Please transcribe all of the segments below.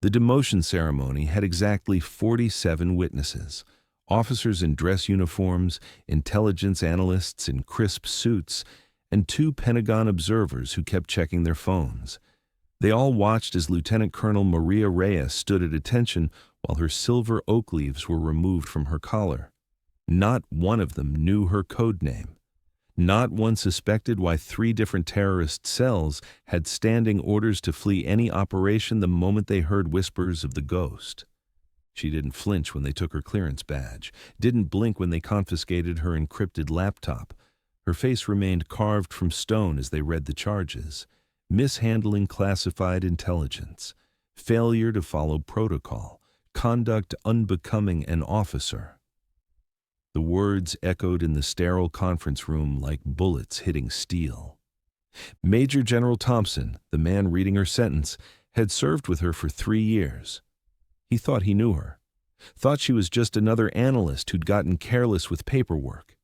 The demotion ceremony had exactly 47 witnesses, officers in dress uniforms, intelligence analysts in crisp suits, and 2 Pentagon observers who kept checking their phones. They all watched as Lieutenant Colonel Maria Reyes stood at attention while her silver oak leaves were removed from her collar. Not one of them knew her code name. Not one suspected why 3 different terrorist cells had standing orders to flee any operation the moment they heard whispers of the ghost. She didn't flinch when they took her clearance badge, didn't blink when they confiscated her encrypted laptop. Her face remained carved from stone as they read the charges: mishandling classified intelligence, failure to follow protocol, conduct unbecoming an officer. The words echoed in the sterile conference room like bullets hitting steel. Major General Thompson, the man reading her sentence, had served with her for 3 years. He thought he knew her, thought she was just another analyst who'd gotten careless with paperwork.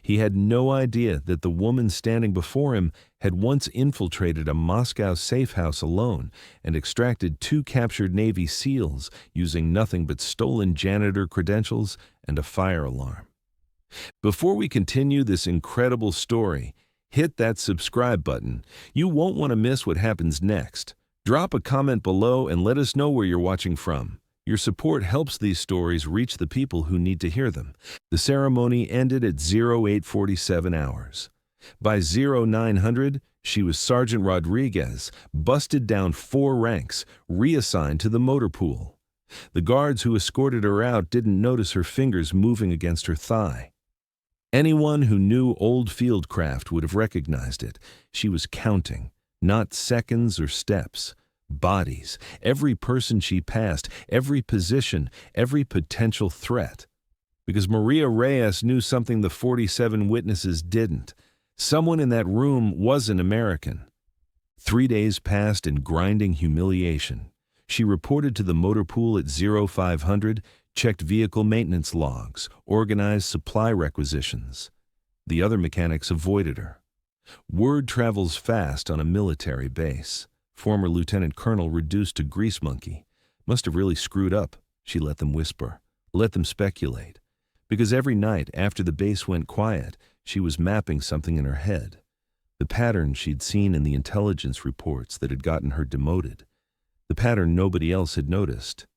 He had no idea that the woman standing before him had once infiltrated a Moscow safe house alone and extracted 2 captured Navy SEALs using nothing but stolen janitor credentials and a fire alarm. Before we continue this incredible story, hit that subscribe button. You won't want to miss what happens next. Drop a comment below and let us know where you're watching from. Your support helps these stories reach the people who need to hear them. The ceremony ended at 0847 hours. By 0900, she was Sergeant Rodriguez, busted down 4 ranks, reassigned to the motor pool. The guards who escorted her out didn't notice her fingers moving against her thigh. Anyone who knew old fieldcraft would have recognized it. She was counting, not seconds or steps. Bodies, every person she passed, every position, every potential threat. Because Maria Reyes knew something the 47 witnesses didn't. Someone in that room wasn't American. 3 days passed in grinding humiliation. She reported to the motor pool at 0500, checked vehicle maintenance logs, organized supply requisitions. The other mechanics avoided her. Word travels fast on a military base. Former Lieutenant Colonel reduced to grease monkey. Must have really screwed up, she let them whisper, let them speculate. Because every night after the base went quiet, she was mapping something in her head. The pattern she'd seen in the intelligence reports that had gotten her demoted. The pattern nobody else had noticed.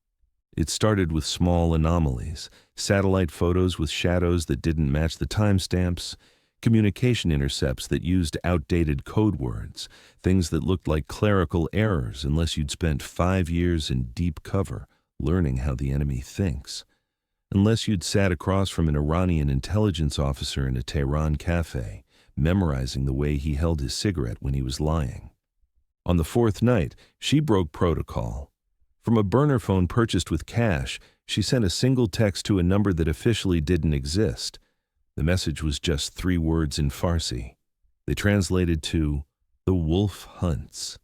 It started with small anomalies, satellite photos with shadows that didn't match the timestamps, communication intercepts that used outdated code words, things that looked like clerical errors unless you'd spent 5 years in deep cover learning how the enemy thinks, unless you'd sat across from an Iranian intelligence officer in a Tehran cafe, memorizing the way he held his cigarette when he was lying. On the 4th night, she broke protocol. From a burner phone purchased with cash, she sent a single text to a number that officially didn't exist. The message was just 3 words in Farsi. They translated to, "The wolf hunts."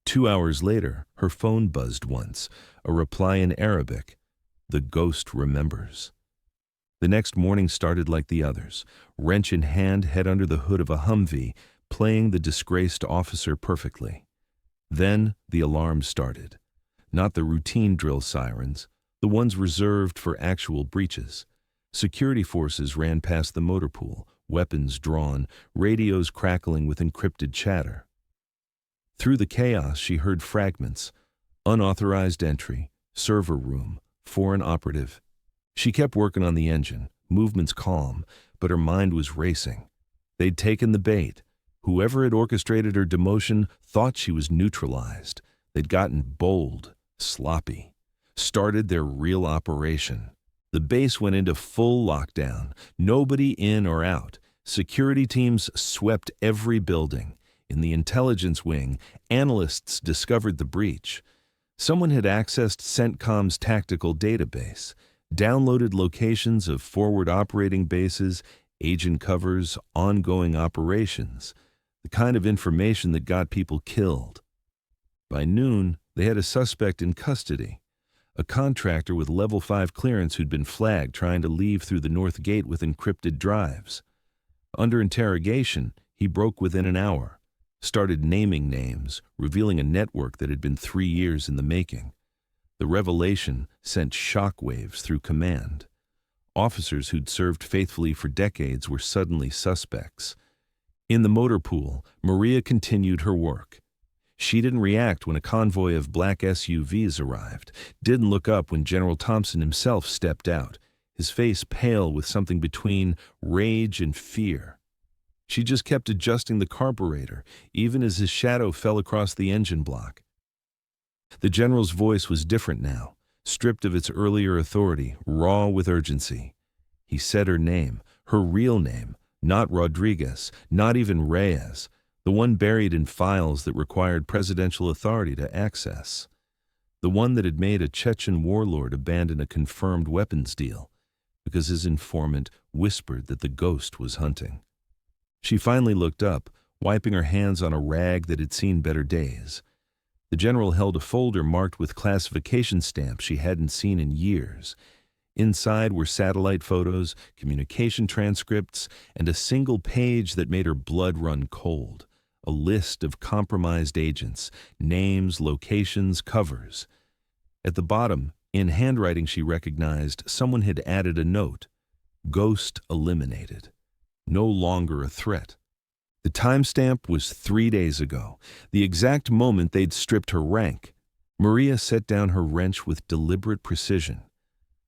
2 hours later, her phone buzzed once, a reply in Arabic, "The ghost remembers." The next morning started like the others, wrench in hand, head under the hood of a Humvee, playing the disgraced officer perfectly. Then the alarms started. Not the routine drill sirens, the ones reserved for actual breaches. Security forces ran past the motor pool, weapons drawn, radios crackling with encrypted chatter. Through the chaos, she heard fragments: unauthorized entry, server room, foreign operative. She kept working on the engine, movements calm, but her mind was racing. They'd taken the bait. Whoever had orchestrated her demotion thought she was neutralized. They'd gotten bold, sloppy, started their real operation. The base went into full lockdown, nobody in or out. Security teams swept every building. In the intelligence wing, analysts discovered the breach. Someone had accessed CENTCOM's tactical database, downloaded locations of forward operating bases, agent covers, ongoing operations, the kind of information that got people killed. By noon, they had a suspect in custody. A contractor with level 5 clearance who'd been flagged trying to leave through the north gate with encrypted drives. Under interrogation, he broke within an hour. started naming names, revealing a network that had been 3 years in the making. The revelation sent shockwaves through command. Officers who'd served faithfully for decades were suddenly suspects. In the motor pool, Maria continued her work. She didn't react when a convoy of black SUVs arrived, didn't look up when General Thompson himself stepped out, his face pale with something between rage and fear. She just kept adjusting the carburetor, even as his shadow fell across the engine block. The general's voice was different now, stripped of its earlier authority, raw with urgency. He said her name, her real name, not Rodriguez, not even Reyes, the one buried in files that required presidential authority to access. The one that had made a Chechen warlord abandon a confirmed weapons deal, because his informant whispered that the ghost was hunting. She finally looked up, wiping her hands on a rag that had seen better days. The general held a folder marked with classification stamps she hadn't seen in years. Inside were satellite photos, communication transcripts, and a single page that made her blood run cold. A list of compromised agents, names, locations, covers. At the bottom, in handwriting she recognized, someone had added a note. Ghost eliminated. No longer a threat. The timestamp was 3 days ago, the exact moment they'd stripped her rank. Maria set down her wrench with deliberate precision.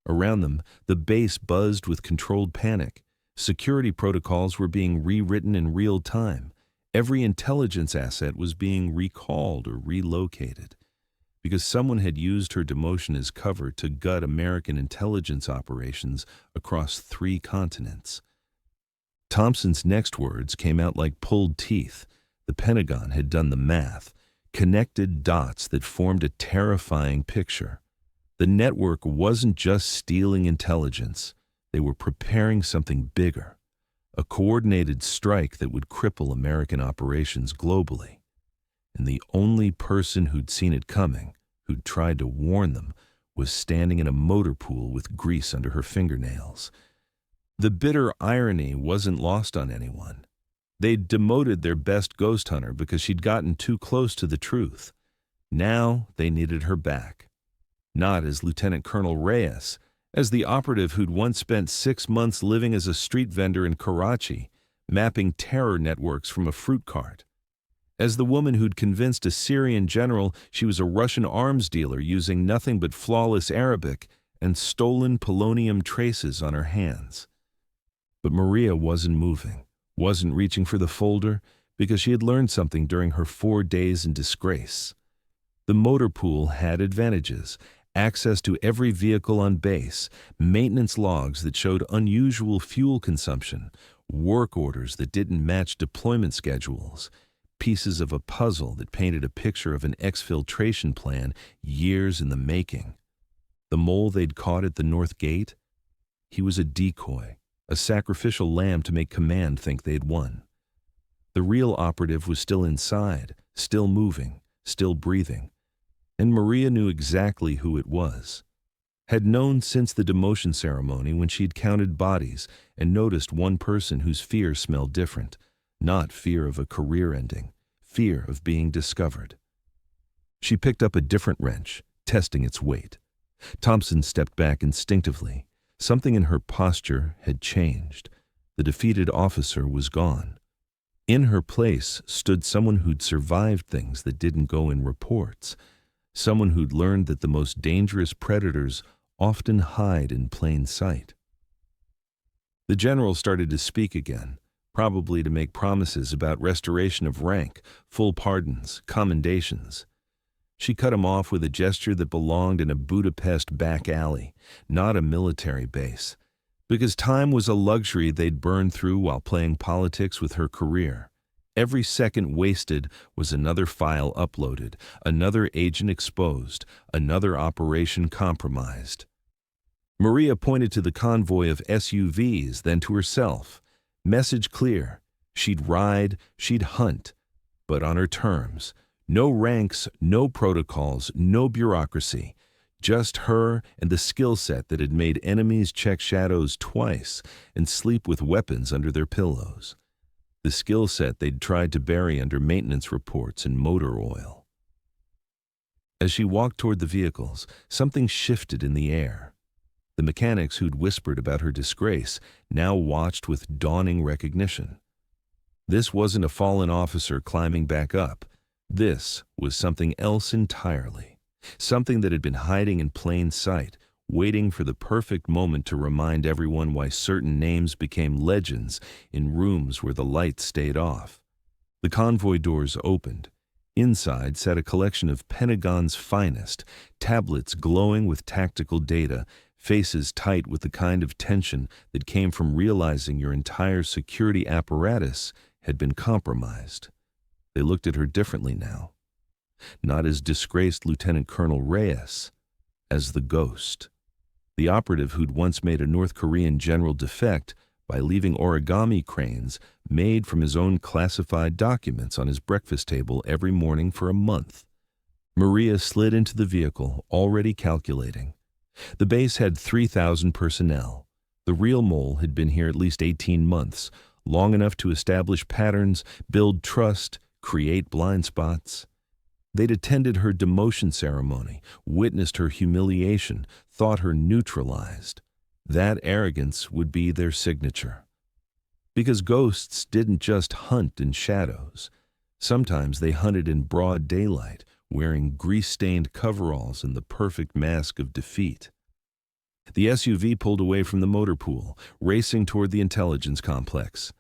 Around them, the base buzzed with controlled panic. Security protocols were being rewritten in real time. Every intelligence asset was being recalled or relocated. Because someone had used her demotion as cover to gut American intelligence operations across 3 continents. Thompson's next words came out like pulled teeth. The Pentagon had done the math, connected dots that formed a terrifying picture. The network wasn't just stealing intelligence. They were preparing something bigger, a coordinated strike that would cripple American operations globally. And the only person who'd seen it coming, who'd tried to warn them, was standing in a motor pool with grease under her fingernails. The bitter irony wasn't lost on anyone. They'd demoted their best ghost hunter because she'd gotten too close to the truth. Now they needed her back. Not as Lieutenant Colonel Reyes, as the operative who'd once spent 6 months living as a street vendor in Karachi, mapping terror networks from a fruit cart. As the woman who'd convinced a Syrian general she was a Russian arms dealer using nothing but flawless Arabic and stolen polonium traces on her hands. But Maria wasn't moving, wasn't reaching for the folder, because she had learned something during her 4 days in disgrace. The motor pool had advantages, access to every vehicle on base, maintenance logs that showed unusual fuel consumption, work orders that didn't match deployment schedules, pieces of a puzzle that painted a picture of an exfiltration plan years in the making. The mole they'd caught at the North Gate? He was a decoy, a sacrificial lamb to make command think they'd won. The real operative was still inside, still moving, still breathing. And Maria knew exactly who it was. Had known since the demotion ceremony when she'd counted bodies and noticed one person whose fear smelled different. Not fear of a career ending, fear of being discovered. She picked up a different wrench, testing its weight. Thompson stepped back instinctively. Something in her posture had changed. The defeated officer was gone. In her place stood someone who'd survived things that didn't go in reports. Someone who'd learned that the most dangerous predators often hide in plain sight. The general started to speak again, probably to make promises about restoration of rank, full pardons, commendations. She cut him off with a gesture that belonged in a Budapest back alley, not a military base, because time was a luxury they'd burned through while playing politics with her career. Every second wasted was another file uploaded, another agent exposed, another operation compromised. Maria pointed to the convoy of SUVs, then to herself. Message clear. She'd ride, she'd hunt, but on her terms. No ranks, no protocols, no bureaucracy. Just her and the skill set that had made enemies check shadows twice and sleep with weapons under their pillows. the skill set they'd tried to bury under maintenance reports and motor oil. As she walked toward the vehicles, something shifted in the air. The mechanics who'd whispered about her disgrace now watched with dawning recognition. This wasn't a fallen officer climbing back up. This was something else entirely. Something that had been hiding in plain sight, waiting for the perfect moment to remind everyone why certain names became legends in rooms where the lights stayed off. The convoy doors opened. Inside sat a collection of Pentagon's finest, tablets glowing with tactical data, faces tight with the kind of tension that came from realizing your entire security apparatus had been compromised. They looked at her differently now. Not as disgraced Lieutenant Colonel Reyes, as the ghost. The operative who'd once made a North Korean general defect by leaving origami cranes made from his own classified documents on his breakfast table every morning for a month. Maria slid into the vehicle, already calculating. The base had 3,000 personnel. The real mole had been here at least 18 months, long enough to establish patterns, build trust, create blind spots. They'd attended her demotion ceremony, witnessed her humiliation, thought her neutralized. That arrogance would be their signature. Because ghosts didn't just hunt in shadows. Sometimes they hunted in broad daylight, wearing grease-stained coveralls and the perfect mask of defeat. The SUV pulled away from the motor pool, racing toward the intelligence complex.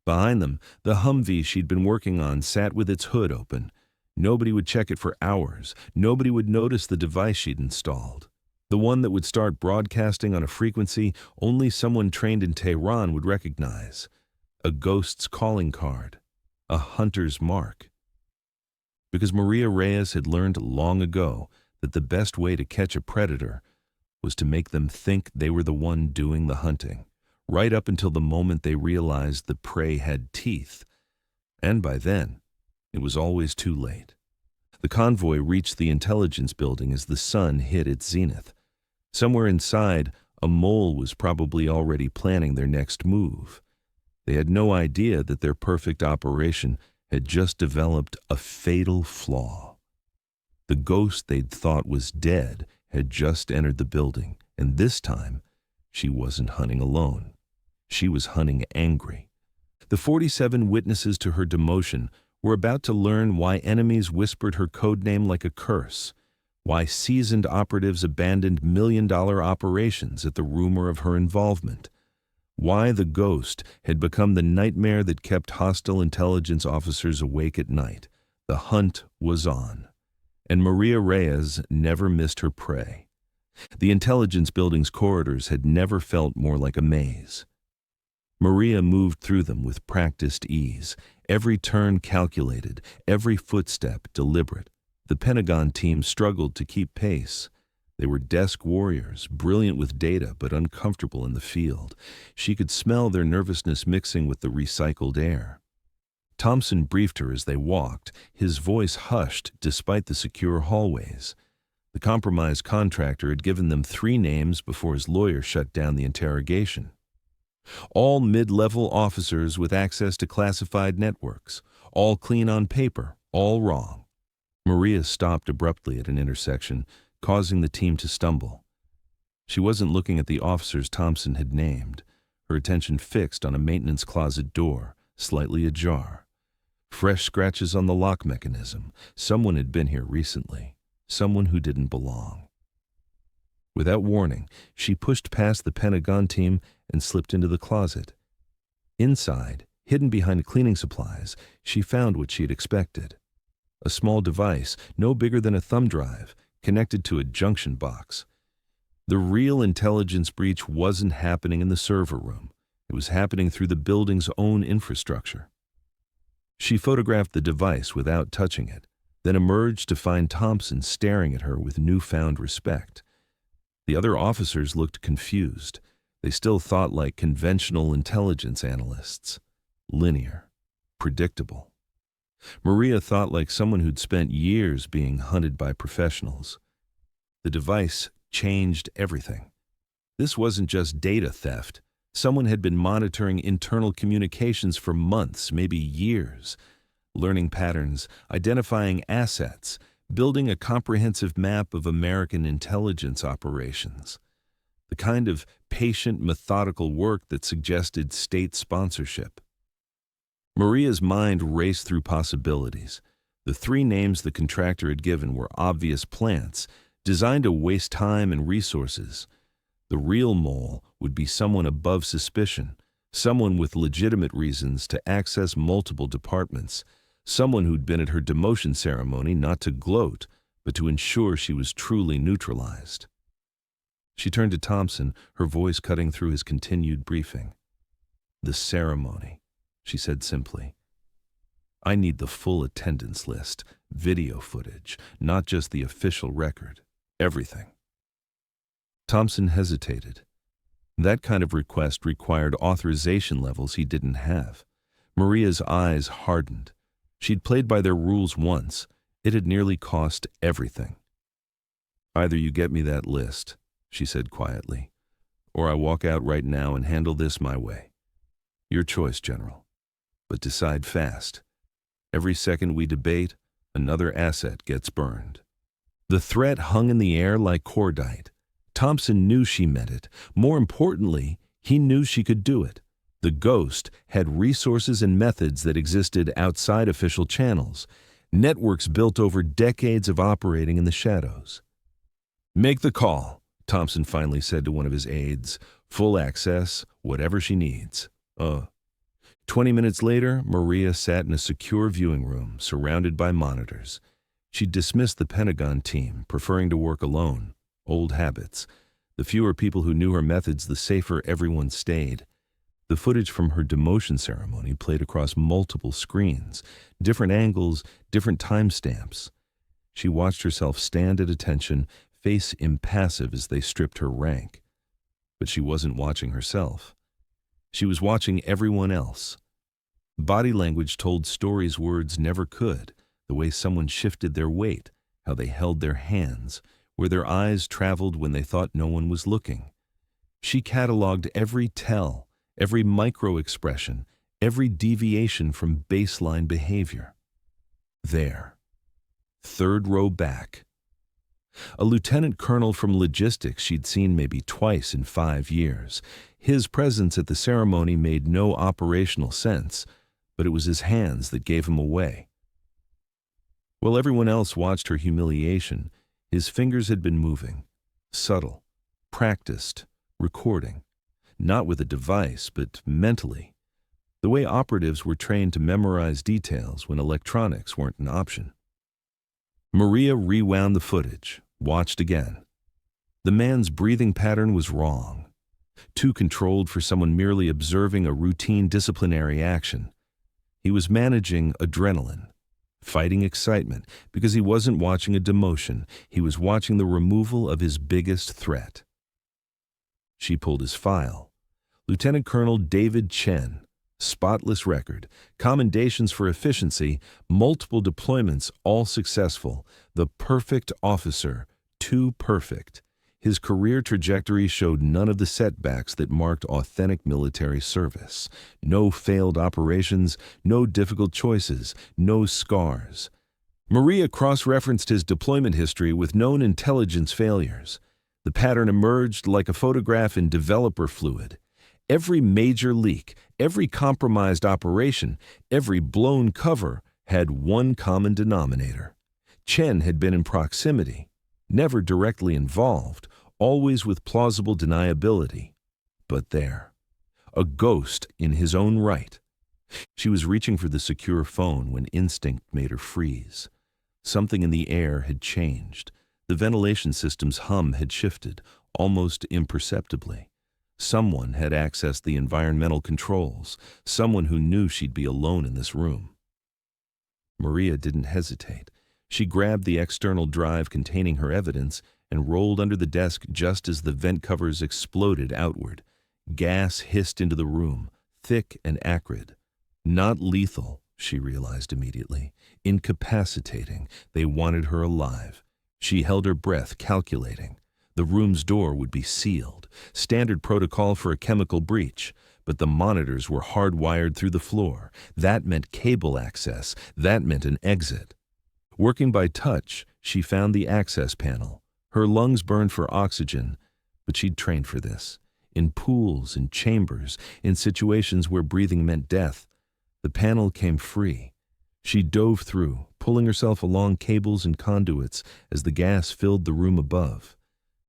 Behind them, the Humvee she'd been working on sat with its hood open. Nobody would check it for hours. Nobody would notice the device she'd installed. The one that would start broadcasting on a frequency only someone trained in Tehran would recognize. A ghost's calling card. A hunter's mark. Because Maria Reyes had learned long ago that the best way to catch a predator was to make them think they were the one doing the hunting, right up until the moment they realized the prey had teeth. And by then, it was always too late. The convoy reached the intelligence building as the sun hit its zenith. Somewhere inside, a mole was probably already planning their next move. They had no idea that their perfect operation had just developed a fatal flaw. The ghost they'd thought was dead had just entered the building, and this time, she wasn't hunting alone. She was hunting angry. The 47 witnesses to her demotion were about to learn why enemies whispered her codename like a curse, why seasoned operatives abandoned million-dollar operations at the rumor of her involvement, why the ghost had become the nightmare that kept hostile intelligence officers awake at night. The hunt was on, and Maria Reyes never missed her prey. The intelligence building's corridors had never felt more like a maze. Maria moved through them with practiced ease, every turn calculated, every footstep deliberate. The Pentagon team struggled to keep pace. They were desk warriors, brilliant with data but uncomfortable in the field. She could smell their nervousness mixing with the recycled air. Thompson briefed her as they walked, his voice hushed despite the secure hallways. The compromised contractor had given them 3 names before his lawyer shut down the interrogation. All mid-level officers with access to classified networks, all clean on paper, all wrong. Maria stopped abruptly at an intersection, causing the team to stumble. She wasn't looking at the officers Thompson had named, her attention fixed on a maintenance closet door, slightly ajar. Fresh scratches on the lock mechanism. Someone had been here recently, someone who didn't belong. Without warning, she pushed past the Pentagon team and slipped into the closet. Inside, hidden behind cleaning supplies, she found what she'd expected. A small device, no bigger than a thumb drive, connected to a junction box. The real intelligence breach wasn't happening in the server room. It was happening through the building's own infrastructure. She photographed the device without touching it, then emerged to find Thompson staring at her with newfound respect. The other officers looked confused. They still thought like conventional intelligence analysts. Linear. Predictable. Maria thought like someone who'd spent years being hunted by professionals. The device changed everything. This wasn't just data theft. Someone had been monitoring internal communications for months, maybe years, learning patterns, identifying assets, building a comprehensive map of American intelligence operations. The kind of patient, methodical work that suggested state sponsorship. Maria's mind raced through possibilities. The three names the contractor had given were obvious plants, designed to waste time and resources. The real mole would be someone above suspicion, someone with legitimate reasons to access multiple departments, someone who'd been at her demotion ceremony not to gloat, but to ensure she was truly neutralized. She turned to Thompson, her voice cutting through his continued briefing. "The ceremony," she said simply. "I need the full attendance list, video footage, not just the official record. Everything." Thompson hesitated. That kind of request required authorization levels he didn't have. Maria's eyes hardened. She'd played by their rules once. It had nearly cost everything. "Either you get me that list," she said quietly, "or I walk out right now and handle this my way. Your choice, General. But decide fast. Every second we debate, another asset gets burned." The threat hung in the air like cordite. Thompson knew she meant it. More importantly, he knew she could do it. The Ghost had resources and methods that existed outside official channels, networks built over decades of operating in the shadows. "Make the call," Thompson finally said to one of his aides. "Full access, whatever she needs." 20 minutes later, Maria sat in a secure viewing room, surrounded by monitors. She dismissed the Pentagon team, preferring to work alone. Old habits. The fewer people who knew her methods, the safer everyone stayed. The footage from her demotion ceremony played across multiple screens, different angles, different timestamps. She watched herself stand at attention, face impassive as they stripped her rank. But she wasn't watching herself. She was watching everyone else. Body language told stories words never could, the way someone shifted their weight, how they held their hands, where their eyes traveled when they thought no one was looking. She cataloged every tell, every micro-expression, every deviation from baseline behavior. There. Third row back. A lieutenant colonel from logistics she'd seen maybe twice in 5 years. His presence at the ceremony made no operational sense, but it was his hands that gave him away. While everyone else watched her humiliation, his fingers had been moving, subtle, practiced, recording, not with a device, but mentally, the way operatives were trained to memorize details when electronics weren't an option. Maria rewound the footage, watched again. The man's breathing pattern was wrong, too controlled for someone merely observing a routine disciplinary action. He was managing adrenaline, fighting excitement, because he wasn't watching a demotion. He was watching the removal of his biggest threat. She pulled his file. Lieutenant Colonel David Chen, spotless record, commendations for efficiency, multiple deployments, all successful, the perfect officer, too perfect. His career trajectory showed none of the setbacks that marked authentic military service. No failed operations, no difficult choices, no scars. Maria cross-referenced his deployment history with known intelligence failures. The pattern emerged like a photograph in developer fluid. Every major leak, every compromised operation, every blown cover had one common denominator. Chen had been in proximity, never directly involved, always with plausible deniability. But there, a ghost in his own right. She was reaching for the secure phone when instinct made her freeze. Something in the air had changed. The ventilation system's hum had shifted, almost imperceptibly. Someone had accessed the environmental controls, someone who knew she'd be alone in this room. Maria didn't hesitate. She grabbed the external drive containing her evidence and rolled under the desk just as the vent covers exploded outward. Gas hissed into the room, thick and acrid. Not lethal, she realized immediately. Incapacitating. They wanted her alive. She held her breath, calculating. The room's door would be sealed, standard protocol for a chemical breach, but the monitors were hardwired through the floor. That meant cable access. That meant an exit. Working by touch, she found the access panel. Her lungs burned for oxygen, but she'd trained for this. In pools, in chambers, in situations where breathing meant death, the panel came free. She dove through, pulling herself along cables and conduits as the gas filled the room above.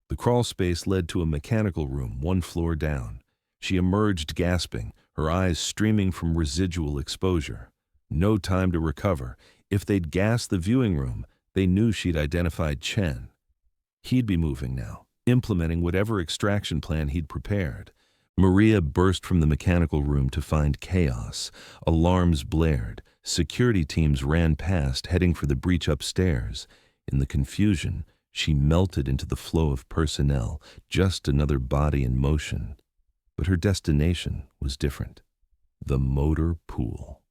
The crawl space led to a mechanical room 1 floor down. She emerged gasping, her eyes streaming from residual exposure. No time to recover. If they'd gassed the viewing room, they knew she'd identified Chen. He'd be moving now, implementing whatever extraction plan he'd prepared. Maria burst from the mechanical room to find chaos. Alarms blared. Security teams ran past, heading for the breach upstairs. In the confusion, she melted into the flow of personnel, just another body in motion. But her destination was different. The motor pool.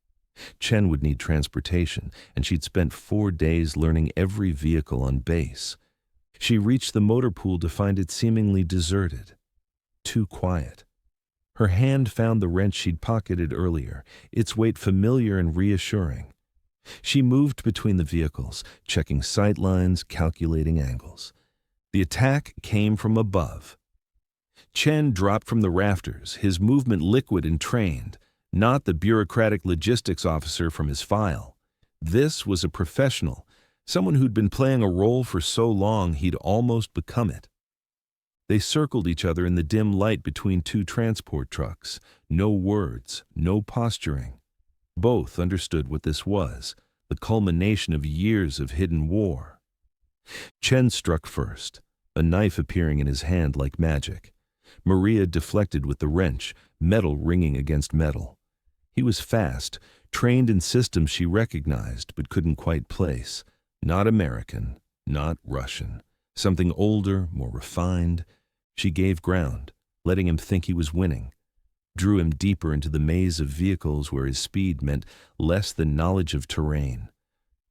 Chen would need transportation, and she'd spent 4 days learning every vehicle on base. She reached the motor pool to find it seemingly deserted. Too quiet. Her hand found the wrench she'd pocketed earlier, its weight familiar and reassuring. She moved between the vehicles, checking sight lines, calculating angles. The attack came from above. Chen dropped from the rafters, his movement liquid and trained, not the bureaucratic logistics officer from his file. This was a professional, someone who'd been playing a role for so long he'd almost become it. They circled each other in the dim light between 2 transport trucks. No words, no posturing. Both understood what this was, the culmination of years of hidden war. Chen struck first, a knife appearing in his hand like magic. Maria deflected with the wrench, metal ringing against metal. He was fast, trained in systems she recognized but couldn't quite place. Not American, not Russian. Something older, more refined. She gave ground, letting him think he was winning. Drew him deeper into the maze of vehicles where his speed meant less than knowledge of terrain.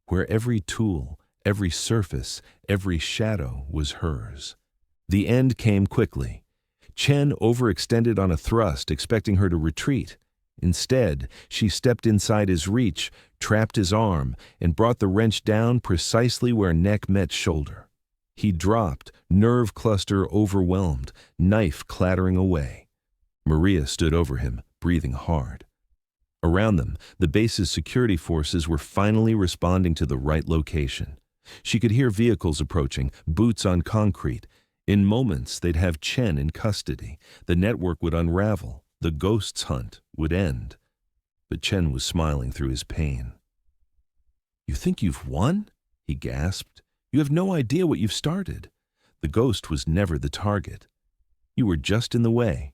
Where every tool, every surface, every shadow was hers. The end came quickly. Chen overextended on a thrust, expecting her to retreat. Instead, she stepped inside his reach, trapped his arm, and brought the wrench down precisely where neck met shoulder. He dropped, nerve cluster overwhelmed, knife clattering away. Maria stood over him, breathing hard. Around them, the base's security forces were finally responding to the right location. She could hear vehicles approaching, boots on concrete. In moments, they'd have Chen in custody. The network would unravel. The ghosts' hunt would end. But Chen was smiling through his pain. "You think you've won?" he gasped. "You have no idea what you've started. The ghost was never the target. You were just in the way."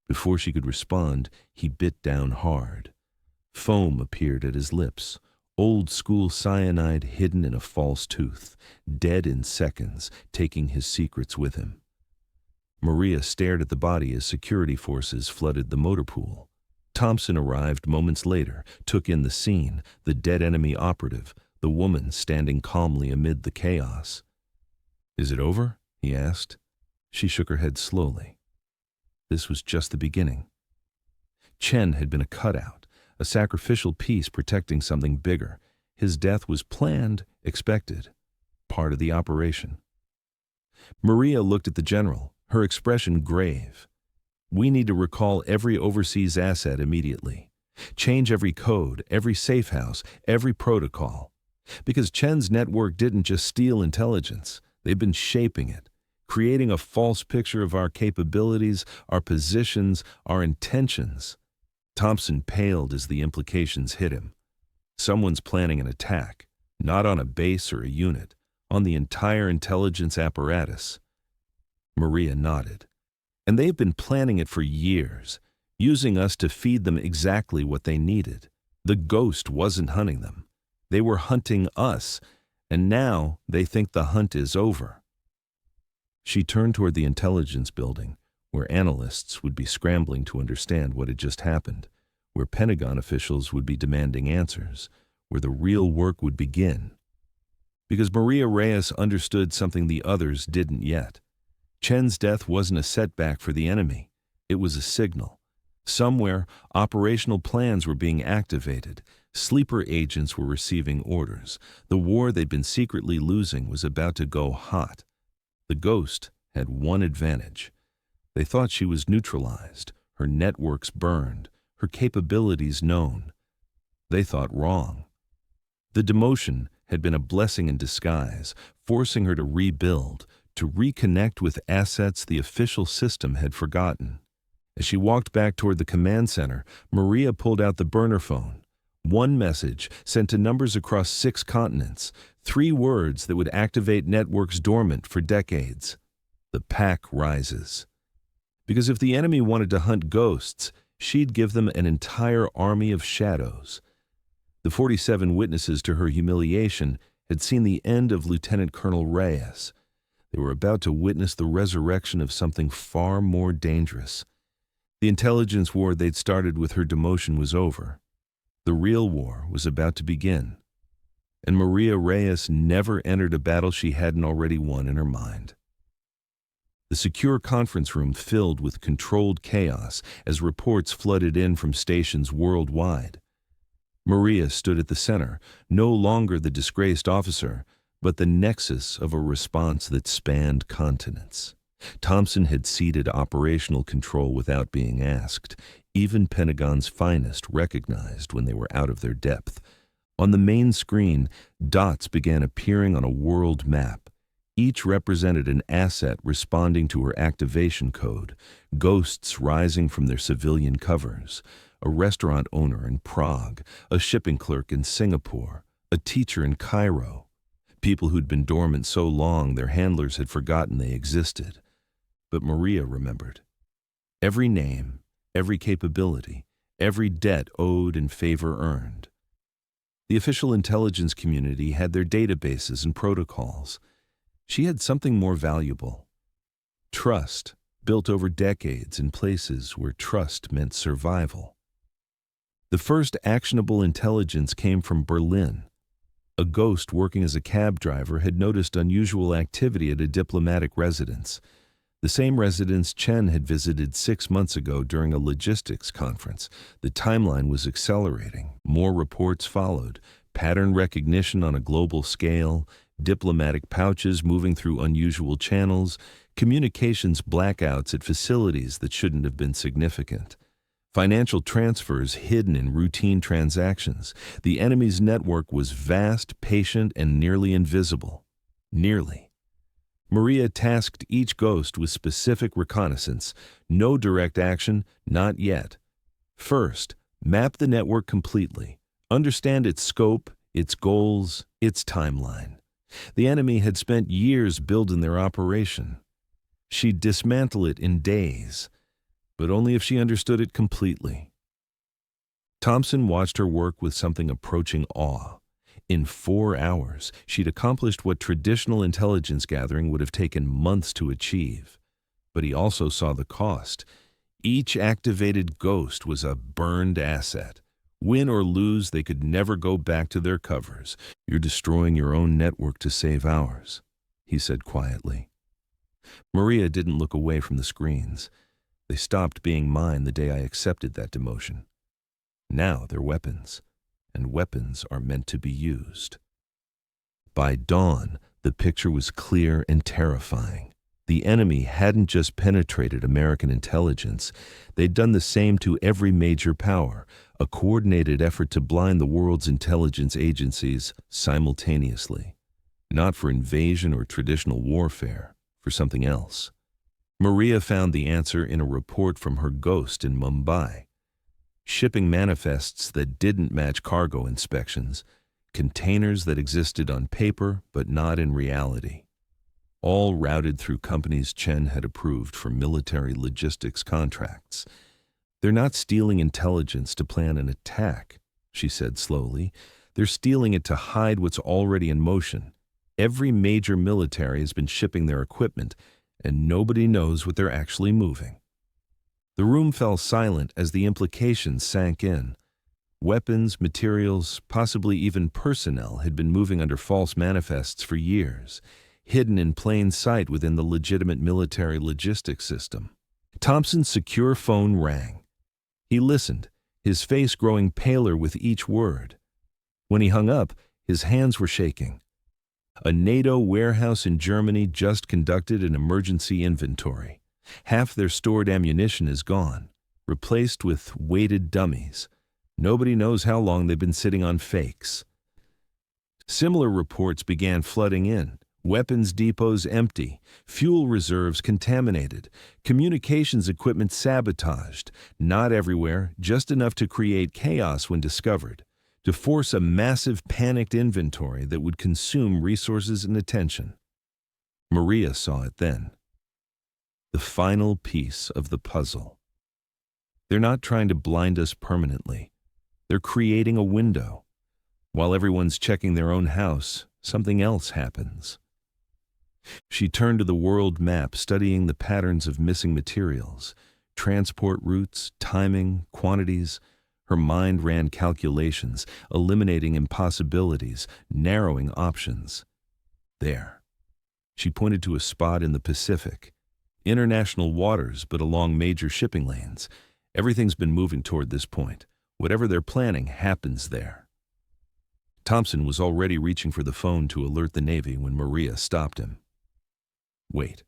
Before she could respond, he bit down hard. Foam appeared at his lips. Old-school cyanide hidden in a false tooth, dead in seconds, taking his secrets with him. Maria stared at the body as security forces flooded the motor pool. Thompson arrived moments later, took in the scene, the dead enemy operative, the woman standing calmly amid the chaos. "Is it over?" he asked. She shook her head slowly. This was just the beginning. Chen had been a cutout, a sacrificial piece protecting something bigger. His death was planned, expected, part of the operation. Maria looked at the general, her expression grave. "We need to recall every overseas asset immediately. Change every code, every safe house, every protocol. Because Chen's network didn't just steal intelligence, they've been shaping it, creating a false picture of our capabilities, our positions, our intentions." Thompson paled as the implications hit him. Someone's planning an attack, not on a base or a unit, on the entire intelligence apparatus. Maria nodded. "And they've been planning it for years, using us to feed them exactly what they needed. The ghost wasn't hunting them. They were hunting us, and now they think the hunt is over." She turned toward the intelligence building, where analysts would be scrambling to understand what had just happened, where Pentagon officials would be demanding answers, where the real work would begin. because Maria Reyes understood something the others didn't yet. Chen's death wasn't a setback for the enemy. It was a signal. Somewhere, operational plans were being activated. Sleeper agents were receiving orders. The war they'd been secretly losing was about to go hot. The Ghost had one advantage. They thought she was neutralized, her networks burned, her capabilities known. They thought wrong. The demotion had been a blessing in disguise, forcing her to rebuild, to reconnect with assets the official system had forgotten. As she walked back toward the command center, Maria pulled out the burner phone. One message sent to numbers across 6 continents, 3 words that would activate networks dormant for decades. The pack rises. Because if the enemy wanted to hunt ghosts, she'd give them an entire army of shadows. The 47 witnesses to her humiliation had seen the end of Lieutenant Colonel Reyes. They were about to witness the resurrection of something far more dangerous. The intelligence war they'd started with her demotion was over. The real war was about to begin. And Maria Reyes never entered a battle she hadn't already won in her mind. The secure conference room filled with controlled chaos as reports flooded in from stations worldwide. Maria stood at the center, no longer the disgraced officer, but the nexus of a response that spanned continents. Thompson had ceded operational control without being asked. Even Pentagon's finest recognized when they were out of their depth. On the main screen, dots began appearing on a world map. Each represented an asset responding to her activation code, ghosts rising from their civilian covers, a restaurant owner in Prague, a shipping clerk in Singapore, a teacher in Cairo, people who'd been dormant so long their handlers had forgotten they existed. But Maria remembered. Every name, every capability, every debt owed and favor earned. The official intelligence community had their databases and protocols. She had something more valuable. Trust, built over decades in places where trust meant survival. The first actionable intelligence came from Berlin. A ghost working as a cab driver had noticed unusual activity at a diplomatic residence. The same residence Chen had visited 6 months ago during a logistics conference. The timeline was accelerating. More reports followed. Pattern recognition on a global scale, diplomatic pouches moving through unusual channels, communications blackouts at facilities that shouldn't have been significant. Financial transfers hidden in routine transactions. The enemy's network was vast, patient, and nearly invisible. Nearly. Maria tasked each ghost with specific reconnaissance. No direct action, not yet. First, map the network completely. Understand its scope, its goals, its timeline. The enemy had spent years building their operation. She'd dismantle it in days, but only if she understood it completely. Thompson watched her work with something approaching awe. In 4 hours, she'd accomplished what traditional intelligence gathering would have taken months to achieve. But he also saw the cost. Each activated ghost was a burned asset. Win or lose, they could never go back to their covers. "You're destroying your own network to save ours," he said quietly. Maria didn't look away from the screens. They stopped being mine the day I accepted that demotion. Now they're weapons, and weapons are meant to be used. By dawn, the picture was clear and terrifying. The enemy hadn't just penetrated American intelligence. They'd done the same to every major power, a coordinated effort to blind the world's intelligence agencies simultaneously. Not for invasion or traditional warfare, for something else. Maria found the answer in a report from her ghost in Mumbai. Shipping manifests that didn't match cargo inspections, containers that existed on paper but not in reality. All routed through companies Chen had approved for military logistics contracts. "They're not stealing intelligence to plan an attack," she said slowly. "They're stealing it to hide what's already in motion. Every major military has been shipping their equipment, and nobody knows what they're actually moving." The room fell silent as the implications sank in. Weapons, materials, possibly even personnel had been moving under false manifests for years, hidden in plain sight within the legitimate military logistics system. Thompson's secure phone rang. He listened, his face growing paler with each word. When he hung up, his hands were shaking. A NATO warehouse in Germany just conducted an emergency inventory. Half their stored ammunition is gone, replaced with weighted dummies. Nobody knows how long they've been sitting on fakes. Similar reports began flooding in. Weapons depots empty, fuel reserves contaminated, communications equipment sabotaged, not everywhere, just enough to create chaos when discovered, to force a massive panicked inventory that would consume resources and attention. Maria saw it then. The final piece of the puzzle. They're not trying to blind us permanently. They're creating a window. While everyone's checking their own house, something else happens. She turned to the world map, studying the patterns of missing materials, transport routes, timing, quantities. Her mind ran calculations, eliminating impossibilities, narrowing options. There. She pointed to a spot in the Pacific. International waters, but along major shipping lanes. Everything's been moving toward this point. Whatever they're planning happens there. Thompson was already reaching for the phone to alert the Navy when Maria stopped him. Wait.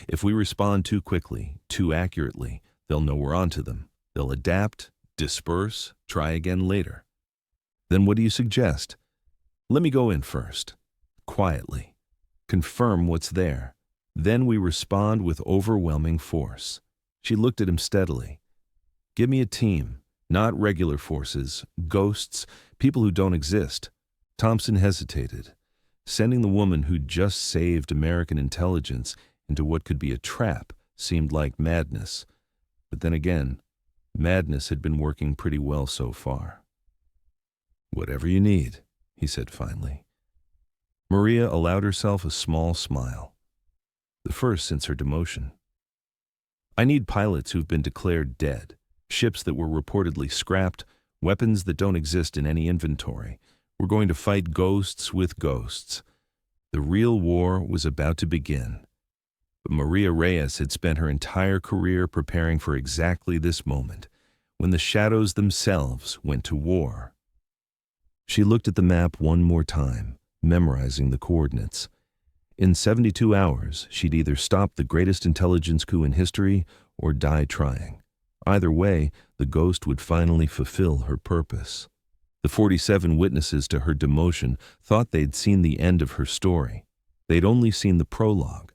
If we respond too quickly, too accurately, they'll know we're onto them. They'll adapt, disperse, try again later. Then what do you suggest? Let me go in first. Quietly. Confirm what's there. Then we respond with overwhelming force. She looked at him steadily. Give me a team, not regular forces, ghosts, people who don't exist. Thompson hesitated. Sending the woman who'd just saved American intelligence into what could be a trap seemed like madness. But then again, madness had been working pretty well so far. Whatever you need, he said finally. Maria allowed herself a small smile. The first since her demotion. I need pilots who've been declared dead, ships that were reportedly scrapped, weapons that don't exist in any inventory. We're going to fight ghosts with ghosts. The real war was about to begin. But Maria Reyes had spent her entire career preparing for exactly this moment, when the shadows themselves went to war. She looked at the map one more time, memorizing the coordinates. In 72 hours, she'd either stop the greatest intelligence coup in history or die trying. Either way, the ghost would finally fulfill her purpose. The 47 witnesses to her demotion thought they'd seen the end of her story. They'd only seen the prologue.